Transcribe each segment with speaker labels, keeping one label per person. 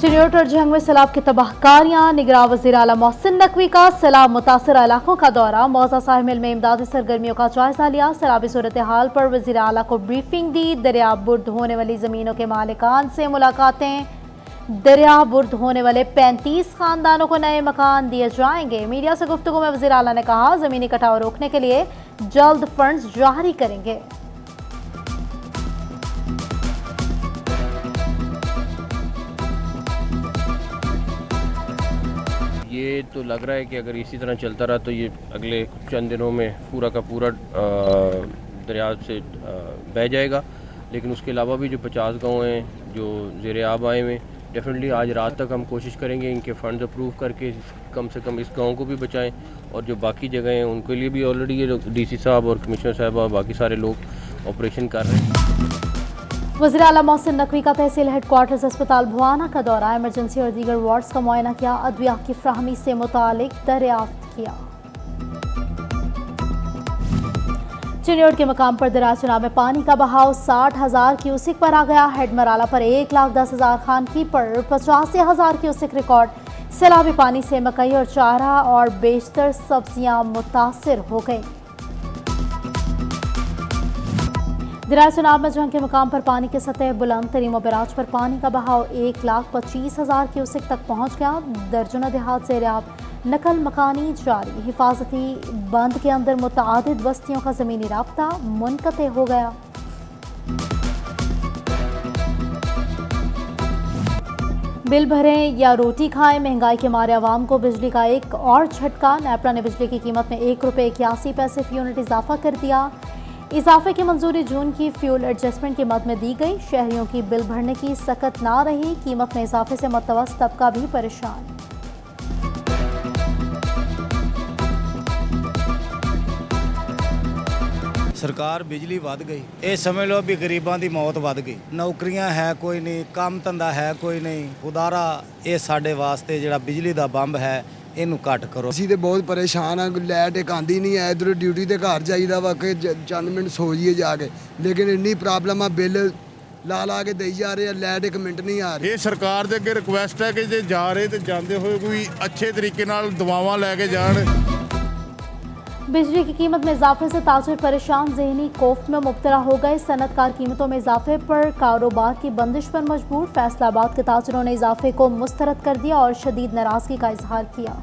Speaker 1: चिन्योट और जंग में सैलाब की तबाहकारियां। निगरान वज़ीर आला मोहसिन नकवी का सैलाब मुतासर इलाकों का दौरा। मौजा साहिल में इमदादी सरगर्मियों का जायजा लिया। सैलाबी सूरत हाल पर वज़ीर आला को ब्रीफिंग दी। दरिया बुर्द होने वाली ज़मीनों के मालिकान से मुलाकातें। दरिया बुर्द होने वाले 35 खानदानों को नए मकान दिए जाएंगे। मीडिया से गुफ्तगू में वज़ीर आला ने कहा, ज़मीनी कटाव रोकने के लिए जल्द फंड्स जारी करेंगे।
Speaker 2: ये तो लग रहा है कि अगर इसी तरह चलता रहा तो ये अगले चंद दिनों में पूरा का पूरा दरिया से बह जाएगा। लेकिन उसके अलावा भी जो 50 गाँव हैं जो ज़ेरे आब आए हुए, डेफिनेटली आज रात तक हम कोशिश करेंगे इनके फंड्स अप्रूव करके कम से कम इस गांव को भी बचाएं, और जो बाकी जगह हैं उनके लिए भी ऑलरेडी ये डीसी साहब और कमिश्नर साहब और बाकी सारे लोग ऑपरेशन कर रहे हैं।
Speaker 1: वज़ीर आला मोहसिन नकवी का तहसील हेडक्वार्टर्स अस्पताल भुआना का दौरा। इमरजेंसी और दीगर वार्ड्स का मुआयना किया। अद्विया की फ्राहमी से मुतालिक दरियाफ्त किया। चिन्योट के मकाम पर दरिया चनाब में पानी का बहाव 60,000 क्यूसिक पर आ गया। हेड मराला पर 1,10,000 खान की पर 85,000 क्यूसिक रिकॉर्ड। सैलाबी पानी से मकई और चारा और बेशतर सब्जियां मुतासिर हो गई। दरिया चनाब में जंग के मकाम पर पानी की सतह बुलंद। तरीमो बैराज पर पानी का बहाव 1,25,000 क्यूसिक तक पहुंच गया। दर्जनों देहात से रियाब नकल मकानी जारी। हिफाजती बंद के अंदर मुतआदिद बस्तियों का ज़मीनी राब्ता मुनक़ते हो गया। बिल भरें या रोटी खाएं, महंगाई के मारे आवाम को बिजली का एक और झटका। नेपरा ने बिजली की कीमत में ₹1.81 फी यूनिट इजाफा कर दिया। इजाफे की मंजूरी जून की फ्यूल एडजस्टमेंट की मद में दी गई। शहरियों की बिल भरने की सकत ना रही। कीमत में इजाफे से मुतवस्सित तबका भी परेशान।
Speaker 3: सरकार बिजली वध गई, ये समझ लो भी गरीबां दी मौत वध गई। नौकरियां है कोई नहीं, काम धंधा है कोई नहीं। खुदारा ये साडे वास्ते जिहड़ा बिजली दा बंब है ਇਹਨੂੰ ਘੱਟ ਕਰੋ।
Speaker 4: ਅਸੀਂ ਤੇ ਬਹੁਤ ਪਰੇਸ਼ਾਨ ਆ। ਲਾਈਟ ਇੱਕ ਆਂਦੀ ਨਹੀਂ ਹੈ। ਇਧਰ ਡਿਊਟੀ ਤੇ ਘਰ ਜਾਈਦਾ ਵਾ ਕਿ ਚੰਦ ਮਿੰਟ ਸੋ ਜਾਈਏ ਜਾ ਕੇ, ਲੇਕਿਨ ਇੰਨੀ ਪ੍ਰੋਬਲਮ ਆ। ਬਿੱਲ ਲਾ ਕੇ ਦੇਈ ਜਾ ਰਹੇ ਆ, ਲਾਈਟ ਇੱਕ ਮਿੰਟ ਨਹੀਂ ਆ ਰਹੀ।
Speaker 5: ਇਹ ਸਰਕਾਰ ਦੇ ਅੱਗੇ ਰਿਕੁਐਸਟ ਹੈ ਕਿ ਜੇ ਜਾ ਰਹੇ ਤੇ ਜਾਂਦੇ ਹੋਏ ਕੋਈ ਅੱਛੇ ਤਰੀਕੇ ਨਾਲ ਦਵਾਵਾਂ ਲੈ ਕੇ ਜਾਣ।
Speaker 1: बिजली की कीमत में इजाफे से ताजिर परेशान। ज़हनी कोफ्त में मुब्तला हो गए। सनतकार कीमतों में इजाफे पर कारोबार की बंदिश पर मजबूर। फैसलाबाद के ताजिरों ने इजाफे को मुस्तरद कर दिया और शदीद नाराजगी का इजहार किया।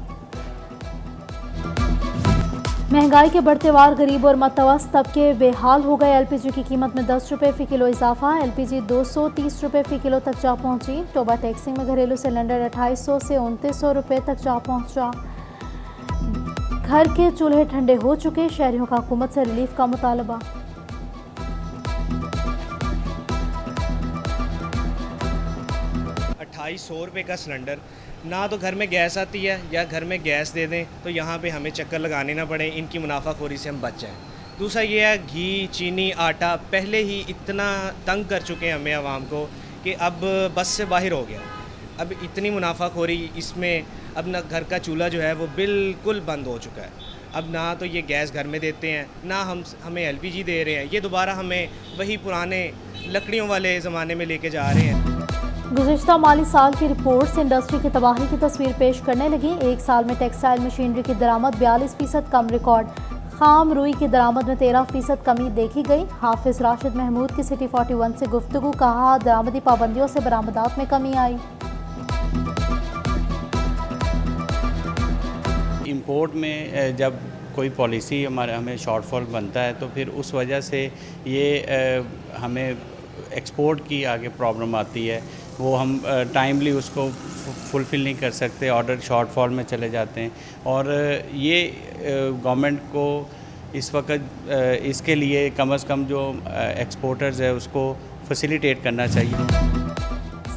Speaker 1: महंगाई के बढ़ते वार गरीब और मतवस्त तबके बेहाल हो गए। LPG की कीमत में ₹10 फ़ी किलो इजाफा। LPG ₹230 फ़ी किलो तक जा पहुंची। टोबा टैक्सिंग में घरेलू सिलेंडर 2800 से 2900 रुपये तक जा पहुंचा। घर के चूल्हे ठंडे हो चुके। शहरियों का हुकूमत से रिलीफ का मुतालबा।
Speaker 6: ₹2800 का सिलेंडर, ना तो घर में गैस आती है या घर में गैस दे दें तो यहाँ पे हमें चक्कर लगाने ना पड़े, इनकी मुनाफाखोरी से हम बच जाएँ। दूसरा ये है घी, चीनी, आटा पहले ही इतना तंग कर चुके हैं हमें आवाम को कि अब बस से बाहर हो गया। अब इतनी मुनाफाखोरी इसमें, अब ना घर का चूल्हा जो है वो बिल्कुल बंद हो चुका है। अब ना तो ये गैस घर में देते हैं, ना हमें LPG दे रहे हैं। ये दोबारा हमें वही पुराने लकड़ियों वाले ज़माने में लेके जा रहे हैं।
Speaker 1: गुज़िश्ता माली साल की रिपोर्ट से इंडस्ट्री की तबाही की तस्वीर पेश करने लगी। एक साल में टेक्सटाइल मशीनरी की दरामद 42% कम रिकॉर्ड। खाम रुई की दरामद में 13% कमी देखी गई। हाफिज राशिद महमूद की सिटी 41 से गुफ्तगू। कहा, दरामदी पाबंदियों से बरामदात में कमी आई।
Speaker 7: इंपोर्ट में जब कोई पॉलिसी हमें शॉर्टफॉल बनता है तो फिर उस वजह से ये हमें एक्सपोर्ट की आगे प्रॉब्लम आती है। वो हम टाइमली उसको फुलफ़िल नहीं कर सकते, ऑर्डर शॉर्टफॉल में चले जाते हैं। और ये गवर्नमेंट को इस वक्त इसके लिए कम से कम जो एक्सपोर्टर्स है उसको फैसिलिटेट करना चाहिए।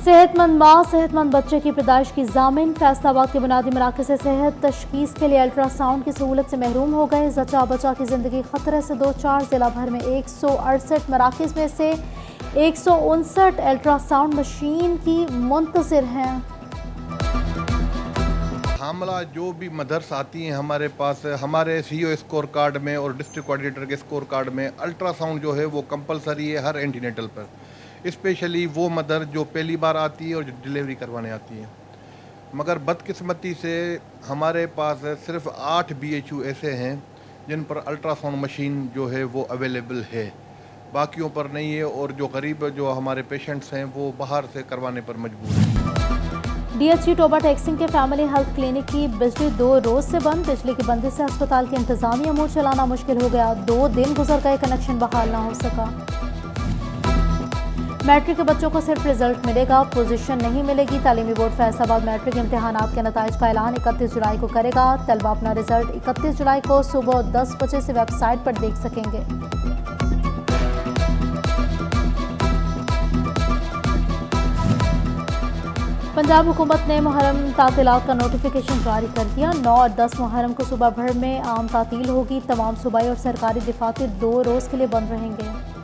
Speaker 1: सेहतमंद माँ सेहतमंद बच्चे की पैदाइश की जामिन। फैसलाबाद के बुनियादी मराकज़ से सेहत तशखीस के लिए अल्ट्रासाउंड की सहूलत से महरूम हो गए। जचा बचा की ज़िंदगी ख़तरे से 2-4। ज़िला भर में 168 मराकज़ में से 159 अल्ट्रासाउंड मशीन की मुंतज़िर हैं।
Speaker 5: हामला जो भी मदर्स आती हैं हमारे पास, हमारे CO स्कोर कार्ड में और डिस्ट्रिक्ट कोऑर्डिनेटर के स्कोर कार्ड में अल्ट्रासाउंड जो है वो कंपलसरी है हर एंटीनेटल पर।
Speaker 8: स्पेशली वो मदर जो पहली बार आती है और जो डिलीवरी करवाने आती है। मगर बदकिस्मती से हमारे पास सिर्फ 8 BHU ऐसे हैं जिन पर अल्ट्रासाउंड मशीन जो है वो अवेलेबल है, बाकियों पर नहीं है। और जो गरीब जो हमारे पेशेंट्स हैं वो बाहर से करवाने पर मजबूर हैं।
Speaker 1: DHC टोबा टेक्सिंग के फैमिली हेल्थ क्लिनिक की बिजली 2 रोज से बंद। बिजली की बंदी से अस्पताल की इंतजामिया मुंह चलाना मुश्किल हो गया। 2 दिन गुजर गए, कनेक्शन बहाल ना हो सका। मैट्रिक के बच्चों को सिर्फ रिजल्ट मिलेगा, पोजीशन नहीं मिलेगी। तालीमी बोर्ड फैसलाबाद मैट्रिक इम्तिहानात के नताइज का ऐलान 31 जुलाई को करेगा। तलबा अपना रिजल्ट 31 जुलाई को सुबह 10 बजे से वेबसाइट पर देख सकेंगे। पंजाब हुकूमत ने मुहर्रम तातीलात का नोटिफिकेशन जारी कर दिया। 9 और 10 मुहर्रम को सुबह भर में आम तातील होगी। तमाम सूबाई और सरकारी दफातर 2 रोज़ के लिए बंद रहेंगे।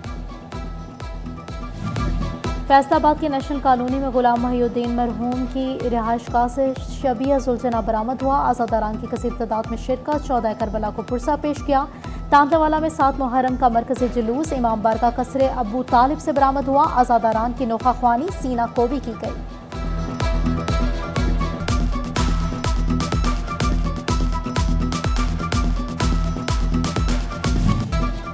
Speaker 1: फैसलाबाद के नेशनल कॉलोनी में गुलाम मोहिउद्दीन मरहूम की रिहाइशगाह से शबिया जुलजना बरामद हुआ। आज़ादारान की कसीर तादाद में शिरकत। 14 करबला को पुरसा पेश किया। तांतवाला में 7 मुहर्रम का मरकज़ी जुलूस इमाम बारगाह कसरे अबू तालिब से बरामद हुआ। आज़ादारान की नोखा ख्वानी सीना कोबी की गई।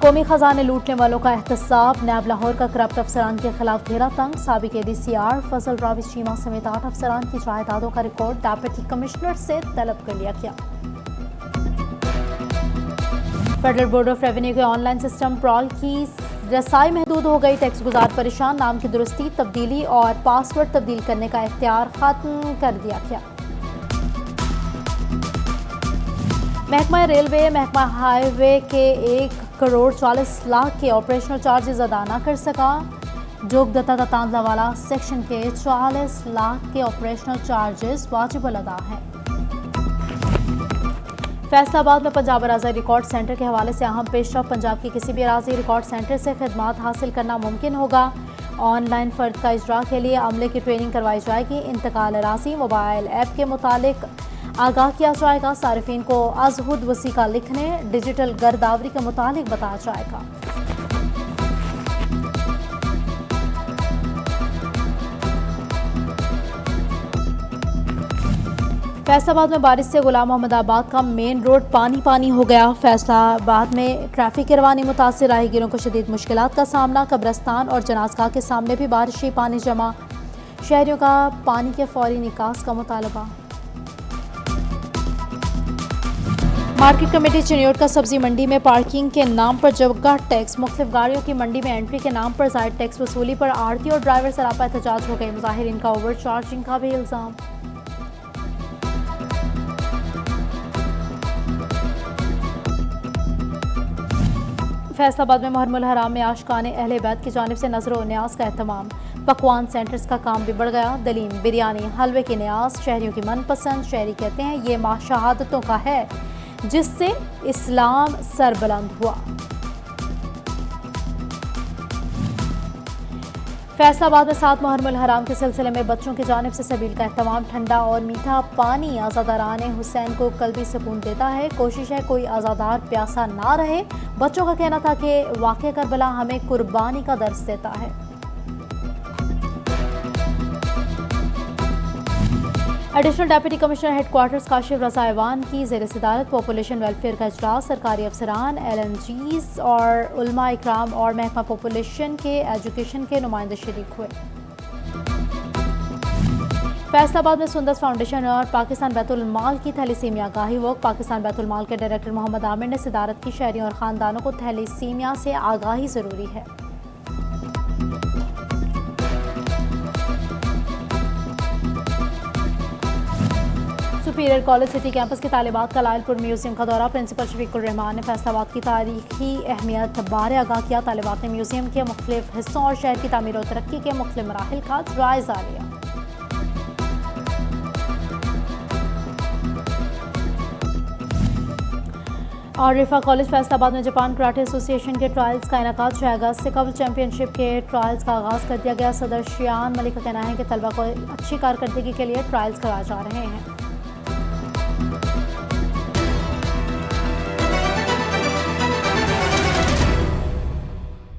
Speaker 1: कौमी खजाने लूटने वालों का एहतसाब। नैब लाहौर का करप्ट अफसरान के खिलाफ घेरा तंग। साबिक ADCR फजल रावी चीमा समेत 8 अफसरान की जायदादों का रिकॉर्ड डेप्यूटी कमिश्नर से तलब कर लिया गया। फेडरल बोर्ड ऑफ रेवेन्यू के ऑनलाइन सिस्टम प्रॉल की रसाई महदूद हो गई। टैक्स गुजार परेशान। नाम की दुरुस्ती, तब्दीली और पासवर्ड तब्दील करने का इख्तियार खत्म कर दिया गया। महकमा रेलवे महकमा हाईवे के 1 करोड़ 40 लाख के ऑपरेशनल चार्जेस अदा न कर सका। जोगदत्ता तांतलावाला सेक्शन के 40 लाख के ऑपरेशनल चार्जेस वाजिबुल अदा हैं। फैसलाबाद में पंजाब अराज़ी रिकॉर्ड सेंटर के हवाले से अहम पेशरफ। पंजाब की किसी भी अराज़ी रिकॉर्ड सेंटर से खिदमात हासिल करना मुमकिन होगा। ऑनलाइन फ़र्द का इजरा के लिए अमले की ट्रेनिंग करवाई जाएगी। इंतकाल अराज़ी मोबाइल ऐप के मुतालिक आगाह किया जाएगा। सारिफीन को अज़हुद वसीका लिखने, डिजिटल गर्दावरी के मुतालिक बताया जाएगा। फैसलाबाद में बारिश से गुलाम मोहम्मदाबाद का मेन रोड पानी पानी हो गया। फैसलाबाद में ट्रैफिक की रवानी मुतासिर। राहगीरों को शदीद मुश्किलात का सामना। कब्रस्तान और जनाज़गाह के सामने भी बारिशी पानी जमा। शहरियों का पानी के फौरी निकास का मुतालबा। मार्केट कमेटी चिन्योट का सब्जी मंडी में पार्किंग के नाम पर जगह टैक्स। मुख्तलिफ गाड़ियों की मंडी में एंट्री के नाम पर जायद टैक्स वसूली पर आड़ती और ड्राइवर सरापा एहतजाज हो गए। मुजाहिरीन का ओवर चार्जिंग का भी इल्ज़ाम। फैसलाबाद में मुहर्रमुल हराम में आशिकाने अहले बैत की जानिब से नज़र व न्याज का एहतमाम। पकवान सेंटर्स का काम भी बढ़ गया। दलीम, बिरयानी, हलवे की न्याज शहरियों की मनपसंद। शहरी कहते हैं ये माह शहादतों का है जिससे इस्लाम सरबुलंद हुआ। फैसलाबाद में 7 मुहर्रमुल हराम के सिलसिले में बच्चों की जानिब से सबील का एहतमाम। ठंडा और मीठा पानी आज़ादारान हुसैन को कल्बी सुकून देता है। कोशिश है कोई आज़ादार प्यासा ना रहे। बच्चों का कहना था कि वाक़या करबला हमें कुर्बानी का दर्स देता है। Additional deputy commissioner headquarters Kashif Raza ऐवान की ज़ेर सदारत पॉपुलेशन वेलफेयर का इजलास। सरकारी अफसरान, LNGs और उलमा इकराम और महकमा पॉपुलेशन के एजुकेशन के नुमाइंदे शरीक हुए। फैसलाबाद में सुंदस फाउंडेशन और पाकिस्तान बैतुल माल की थैलीसीमिया आगाही वर्क। पाकिस्तान बैतुल माल के डायरेक्टर मोहम्मद आमिर ने सदारत की शहरियों और ख़ानदानों को थैलीसीमिया से आगाही ज़रूरी है। सुपीरियर कॉलेज सिटी कैंपस के तालिबात का लायलपुर म्यूजियम का दौरा। प्रिंसिपल शफीकुर रहमान ने फैसलाबाद की तारीखी अहमियत बारे आगाह किया। तालिबात ने म्यूजियम के मुख्तलिफ हिस्सों और शहर की तामीर और तरक्की के मुख्तलिफ मराहिल का जायजा लिया। और रिफा कॉलेज फैसलाबाद में जापान कराटे एसोसिएशन के ट्रायल्स का इनेकाद 6 अगस्त से कबल चैंपियनशिप के ट्रायल्स का आगाज़ कर दिया गया। सदर शियान मलिक का कहना है कि तलबा को अच्छी कारकर्दगी के लिए ट्रायल्स कराए जा रहे हैं।